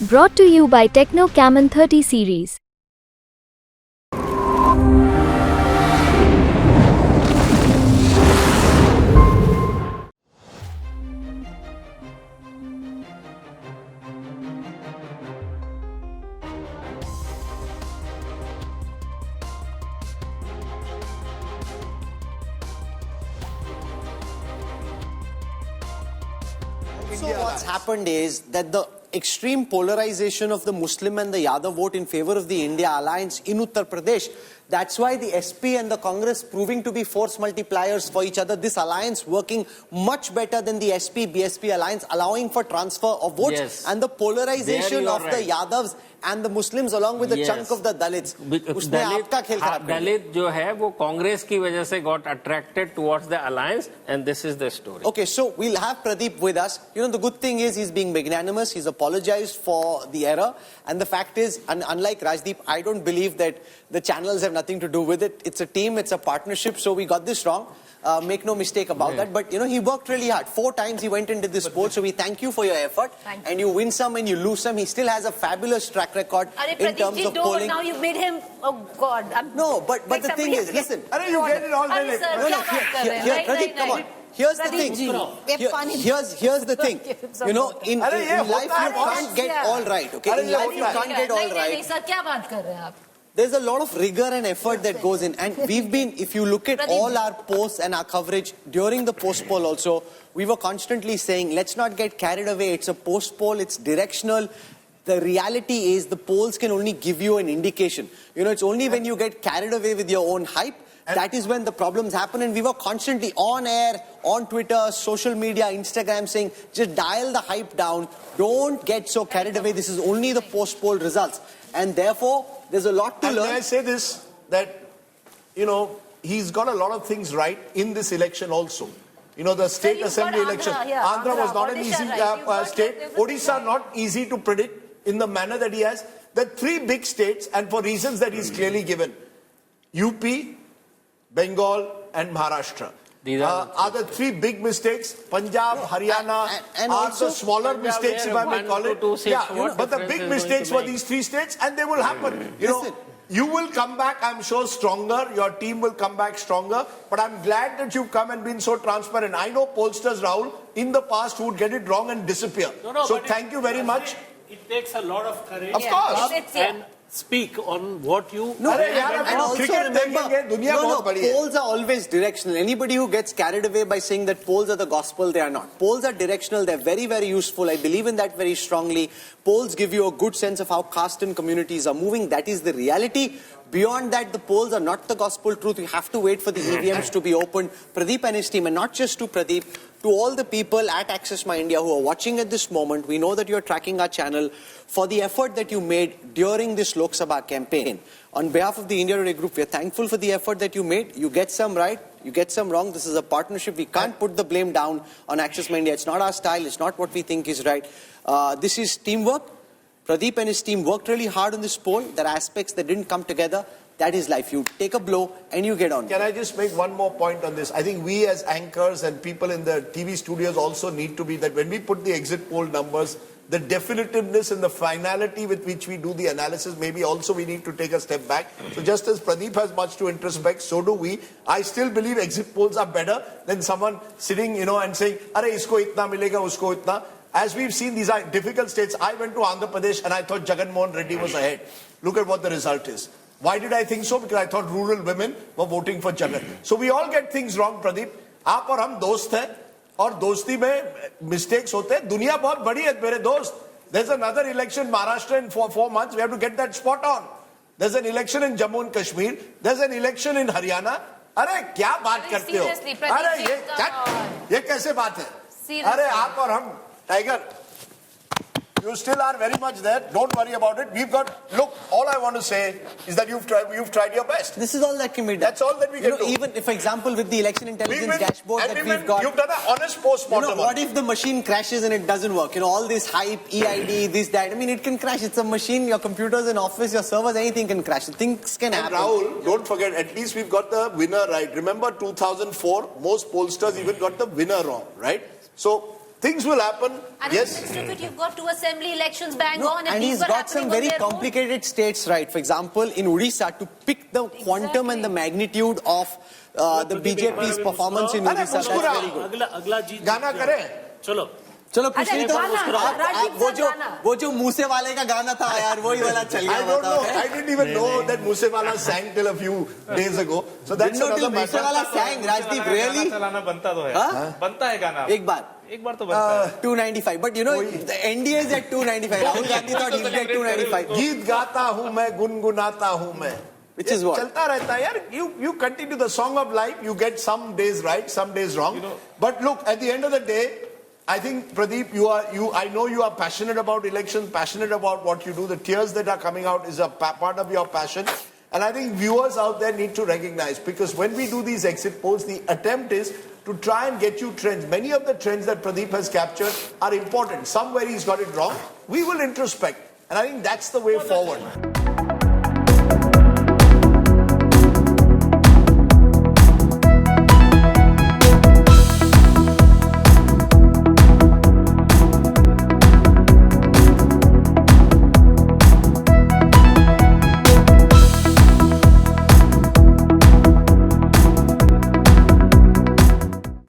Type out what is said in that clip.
Brought to you by Techno Camon 30 series. So what's happened is that the extreme polarization of the Muslim and the Yadav vote in favor of the India alliance in Uttar Pradesh, that's why the SP and the Congress proving to be force multipliers for each other. This alliance working much better than the SP-BSP alliance, allowing for transfer of votes. Yes. And the polarization of the Yadavs and the Muslims along with a chunk of the Dalits. उसने आपका खेल खराब कर दिया. Dalit जो है वो कांग्रेस की वजह से got attracted towards the alliance, and this is the story. Okay, so we'll have Pradeep with us. You know, the good thing is he's being magnanimous. He's apologized for the error. And the fact is, unlike Rajdeep, I don't believe that the channels have nothing to do with it. It's a team, it's a partnership, so we got this wrong. Make no mistake about that. But, you know, he worked really hard. 4 times he went into this poll, so we thank you for your effort. And you win some and you lose some. He still has a fabulous track record in terms of polling. Now you've made him, oh God. No, but the thing is, listen. You get it all Here, Pradeep, come on. Here's the thing. Here's the thing. You know, in life you can't get all right. Okay, in life you can't get all right. There's a lot of rigor and effort that goes in, and we've been, if you look at all our posts and our coverage during the post poll also, we were constantly saying, let's not get carried away. It's a post poll, it's directional. The reality is the polls can only give you an indication. You know, it's only when you get carried away with your own hype, that is when the problems happen. And we were constantly on air, on Twitter, social media, Instagram saying, just dial the hype down. Don't get so carried away. This is only the post poll results. And therefore, there's a lot to learn. May I say this, that, you know, he's got a lot of things right in this election also. You know, the state assembly election. Andhra was not an easy state. Odisha not easy to predict in the manner that he has. The 3 big states, and for reasons that he's clearly given, UP, Bengal and Maharashtra. These are the 3 big mistakes. Punjab, Haryana and are also the smaller mistakes, if I may call it. But the big mistakes were these 3 states, and they will happen. You know, you will come back, I'm sure, stronger. Your team will come back stronger. But I'm glad that you've come and been so transparent. I know pollsters, Rahul, in the past who would get it wrong and disappear. So thank you very much. It takes a lot of courage. Of course. And speak on what you... And also remember, polls are always directional. Anybody who gets carried away by saying that polls are the gospel, they are not. Polls are directional, they're very, very useful. I believe in that very strongly. Polls give you a good sense of how caste and communities are moving. That is the reality. Beyond that, the polls are not the gospel truth. We have to wait for the EVMs to be opened. Pradeep and his team, and not just to Pradeep, to all the people at Access My India who are watching at this moment, we know that you're tracking our channel, for the effort that you made during this Lok Sabha campaign. On behalf of the India Today group, we're thankful for the effort that you made. You get some right, you get some wrong. This is a partnership. We can't put the blame down on Access My India. It's not our style. It's not what we think is right. This is teamwork. Pradeep and his team worked really hard on this poll. There are aspects that didn't come together. That is life. You take a blow and you get on. Can I just make one more point on this? I think we as anchors and people in the TV studios also need to be that when we put the exit poll numbers, the definitiveness and the finality with which we do the analysis, maybe also we need to take a step back. So just as Pradeep has much to introspect, so do we. I still believe exit polls are better than someone sitting, you know, and saying, "Arey, isko itna milega, usko itna." As we've seen, these are difficult states. I went to Andhra Pradesh and I thought Jagan Mohan Reddy was ahead. Look at what the result is. Why did I think so? Because I thought rural women were voting for Jagan. So we all get things wrong, Pradeep. आप और हम दोस्त हैं और दोस्ती में mistakes होते हैं. दुनिया बहुत बड़ी है मेरे दोस्त. There's another election in Maharashtra in 4 months. We have to get that spot on. There's an election in Jammu and Kashmir. There's an election in Haryana. अरे क्या बात करते हो? अरे ये कैसे बात है? अरे आप और हम tiger. You still are very much there. Don't worry about it. We've got. Look, all I want to say is that you've tried your best. This is all that can be done. That's all that we can do. Even if, for example, with the election intelligence dashboard that we've got, you've done an honest post-mortem. You know, what if the machine crashes and it doesn't work? You know, all this hype, EID, this, that. I mean, it can crash. It's a machine. Your computers in office, your servers, anything can crash. Things can happen. Rahul, don't forget. At least we've got the winner right. Remember, 2004, most pollsters even got the winner wrong, right? So Things will happen. And Yes. in the midst of it, you've got two assembly elections bang on, and these he's were got happening some on very their own. complicated states, right? For example, in Odisha, to pick the quantum and the magnitude of the BJP's performance in Odisha, that's very good. अगला जीत गाना करें? चलो चलो खुशी तो राजीव वो जो मूसे वाले का गाना था यार वही वाला चल गया I don't know. बताओ I didn't even know that Musewala sang till a few days ago. So that's Didn't know till another Moose matter. वाला sang राजदीप really चलाना बनता तो है हाँ? बनता है गाना एक बार तो बनता है 295 but you know the NDA is at 295 Rahul Gandhi thought he'd get 295 गीत गाता हूँ मैं गुनगुनाता हूँ मैं which is what चलता रहता है यार. You continue the song of life. You get some days right, some days wrong. But look, at the end of the day, I think Pradeep, I know you are passionate about elections, passionate about what you do. The tears that are coming out is a part of your passion. And I think viewers out there need to recognize, because when we do these exit polls, the attempt is to try and get you trends. Many of the trends that Pradeep has captured are important. Somewhere he's got it wrong. We will introspect. And I think that's the way forward.